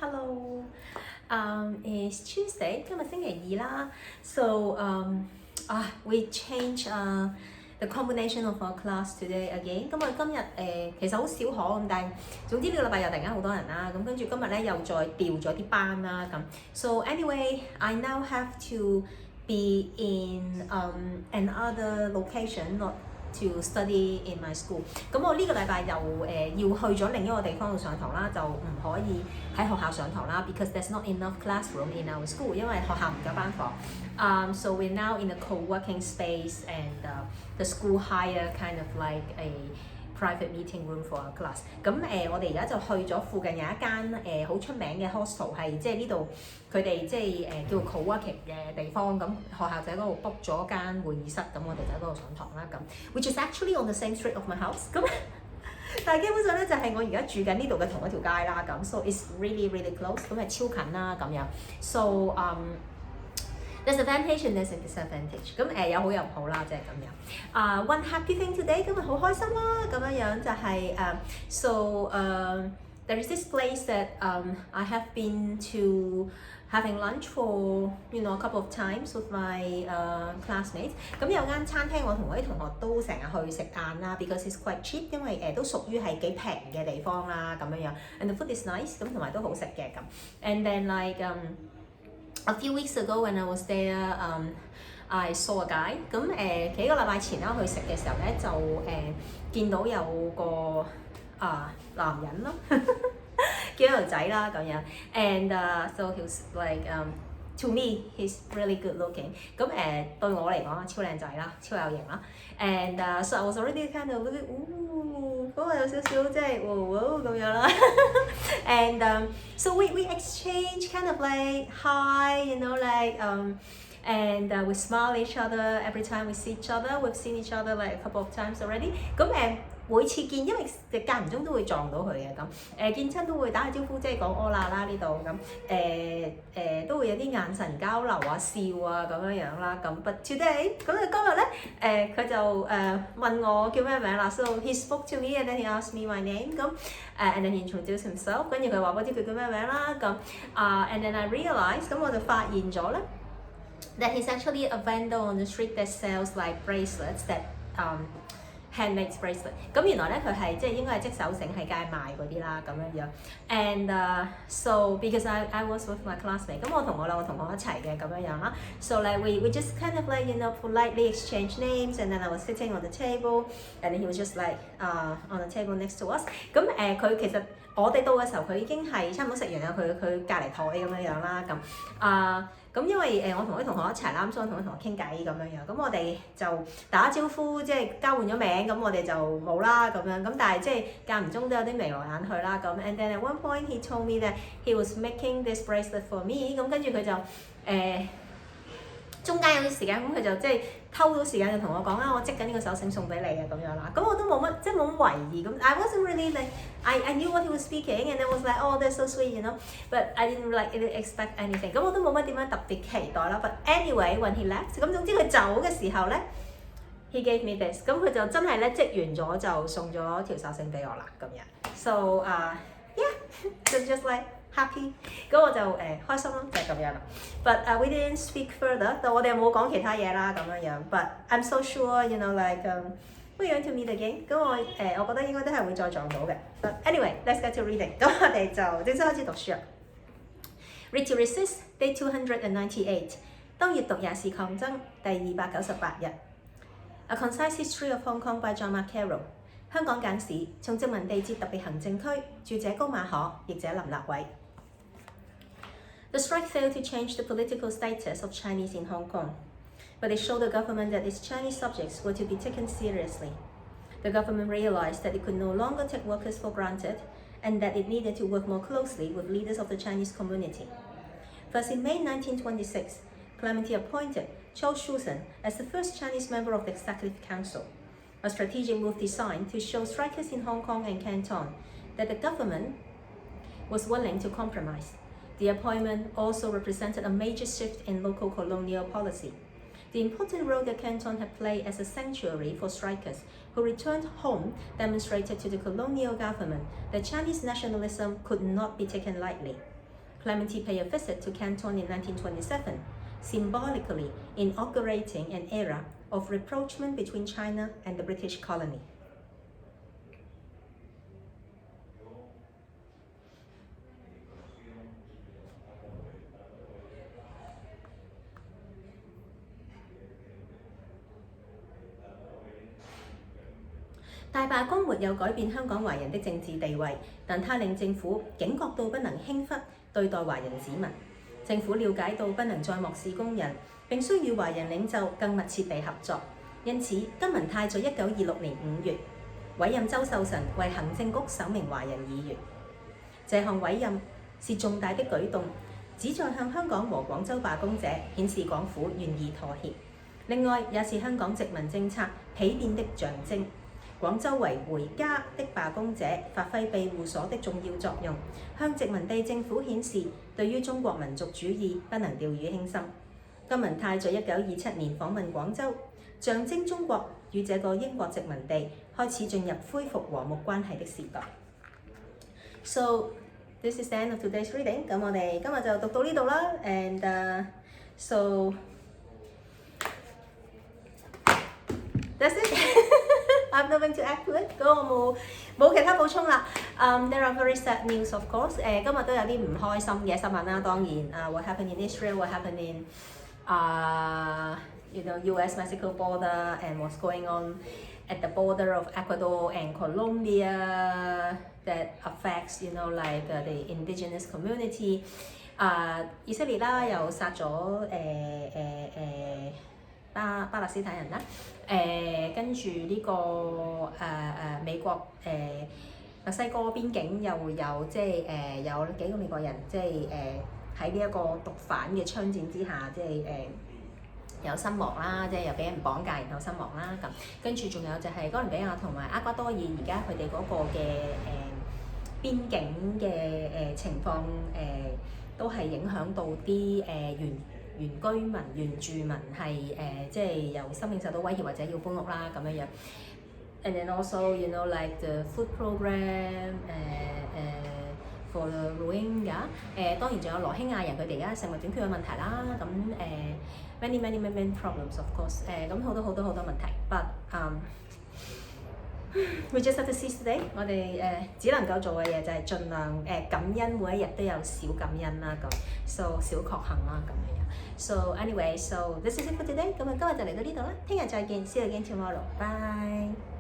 hello. It's Tuesday， 今日星期二啦。So we change the combination of our class today again。咁我今日其實好少可咁，但係總之呢個禮拜又突然間好多人啦。咁跟住今日咧又再調咗啲班啦咁。So anyway, I now have to be in another location, not to study in my school。咁我呢個禮拜又要去咗另一個地方度上堂啦，就唔可以喺學校上堂啦 ，because there's not enough classroom in our school， 因為學校唔夠班房。So we're now in a co-working space and the school hire kind of like a private meeting room for our class。咁我哋而家就去咗附近有一間好出名嘅 hostel， 係即係呢度佢哋即係叫 co-working 嘅地方。咁學校就喺嗰度 book 咗間會議室，咁我哋就喺嗰度上堂啦。咁 which is actually on the same street of my house。咁但係基本上咧就係我而家住緊呢度嘅同一條街啦。咁 so it's really close， 咁係超近啦咁樣。So there's advantage and there's a disadvantage。咁有好有唔好啦，即係咁樣。One happy thing today， 今日好開心啦，咁樣就係there is this place that I have been to having lunch for a couple of times with my classmates。咁有間餐廳我同我啲同學都成日去食晏啦 ，because it's quite cheap， 因為都屬於係幾平嘅地方啦，咁樣樣。And the food is nice， 咁同埋都好食嘅咁。And then a few weeks ago when I was there, I saw a guy。咁幾個禮拜前啦，去食嘅時候咧，就見到有個男人咯，見到條仔啦咁樣。And so he was like to me he's really good looking。咁對我嚟講超靚仔啦，超有型啦。And so I was already kind of嗰個有少少即係咁樣啦。And so we exchange kind of like hi, and we smile at each other every time we see each other. We've seen each other like a couple of times already。咁每次見，因為間唔中都會撞到佢嘅咁，見親都會打下招呼，即係講柯啦呢度咁，都會有啲眼神交流啊、笑啊咁樣樣啦咁。But today， 咁今日咧佢就問我叫咩名啦。So he spoke to me and then he asked me my name 咁，and then he introduced himself， 跟住佢話我知佢叫咩名啦咁。And then I realised， 咁我就發現咗咧，that he's actually a vendor on the street that sells like bracelets that handmade bracelet。咁原來咧佢係即係應該係織手繩喺街賣嗰啲啦咁樣樣。And so because I was with my classmate， 咁我同我兩個同學一齊嘅咁樣樣啦。So like we just kind of like politely exchange names and then I was sitting on the table and then he was just like on the table next to us。咁佢其實我哋到嘅時候佢已經係差唔多食完啦，佢隔離台咁樣樣啦咁。咁因為我同啲同學一齊啦，咁所以同啲同學傾偈咁樣樣，咁我哋就打招呼，即係交換咗名，咁我哋就冇啦咁樣，咁但係即係間唔中都有啲眉來眼去啦咁。And then at one point he told me that he was making this bracelet for me， 咁跟住佢就中間有啲時間，咁佢就即係偷到時間就同我講啦，我織緊呢個手繩送俾你嘅咁樣啦。咁我都冇乜即係冇乜懷疑咁。I wasn't really like I knew what he was speaking and I was like oh that's so sweet，but I didn't like expect anything。咁我都冇乜點樣特別期待啦。But anyway when he left， 咁總之佢走嘅時候咧 ，he gave me this。咁佢就真係咧織完咗就送咗條手繩俾我啦咁樣。So yeah，so just like。happy， 咁我就開心咯，就係咁樣啦。But we didn't speak further， 但我哋又冇講其他嘢啦咁樣樣。But I'm so sure like we're going to meet again。咁我覺得應該都係會再撞到嘅。But anyway，let's get to reading。咁我哋就正式開始讀書啦。Read to Resist Day 298。當閱讀也是抗爭第298日。A Concise History of Hong Kong by John Carroll。香港簡史從殖民地至特別行政區，著者高馬可，譯者林立偉。The strike failed to change the political status of Chinese in Hong Kong, but it showed the government that its Chinese subjects were to be taken seriously. The government realized that it could no longer take workers for granted and that it needed to work more closely with leaders of the Chinese community. Thus, in May 1926, Clementi appointed Chow Shusen as the first Chinese member of the Executive Council, a strategic move designed to show strikers in Hong Kong and Canton that the government was willing to compromise. The appointment also represented a major shift in local colonial policy. The important role that Canton had played as a sanctuary for strikers who returned home demonstrated to the colonial government that Chinese nationalism could not be taken lightly. Clementi paid a visit to Canton in 1927, symbolically inaugurating an era of rapprochement between China and the British colony. 大罷工沒有改變香港華人的政治地位，但它令政府警覺到不能輕忽對待華人子民。政府了解到不能再漠視工人，並需與華人領袖更密切地合作。因此，金文泰在1926年5月委任周壽臣為行政局首名華人議員。這項委任是重大的舉動，旨在向香港和廣州罷工者顯示港府願意妥協。另外，也是香港殖民政策丕變的象徵。廣州為回家的罷工者發揮庇護所的重要作用，向殖民地政府顯示對於中國民族主義不能掉以輕心。金文泰在1927年訪問廣州，象徵中國與這個英國殖民地開始進入恢復和睦關係的時代。So this is the end of today's reading。咁我哋今日就讀到呢度啦。And so that's it 。I'm nothing to add to it。咁我冇其他補充啦。There are very sad news of course。今日都有啲唔開心嘅新聞啦，當然what happened in Israel, what happened in US-Mexico border and what's going on at the border of Ecuador and Colombia that affects like the indigenous community。以色列啦又殺咗巴勒斯坦人啦，跟住呢個美國墨西哥邊境又有即係有幾個美國人即係喺呢一個毒販嘅槍戰之下，即係有身亡啦，即係又俾人綁架然後身亡啦咁，跟住仲有就係哥倫比亞同埋厄瓜多爾而家佢哋嗰個嘅邊境嘅情況都係影響到啲原居民、原住民係即係由生命受到威脅或者要搬屋啦咁樣樣。And then also like the food program for the Rohingya 當然仲有羅興亞人佢哋而家食物短缺嘅問題啦。咁many problems of course 咁好多問題。But we just have to seize today。我哋只能夠做嘅嘢就係盡量感恩，每一日都有小感恩啦咁 ，so 小確幸啦咁樣。So anyway, so this is it for today。咁今日就嚟到呢度啦，聽日再見，see you again tomorrow。Bye。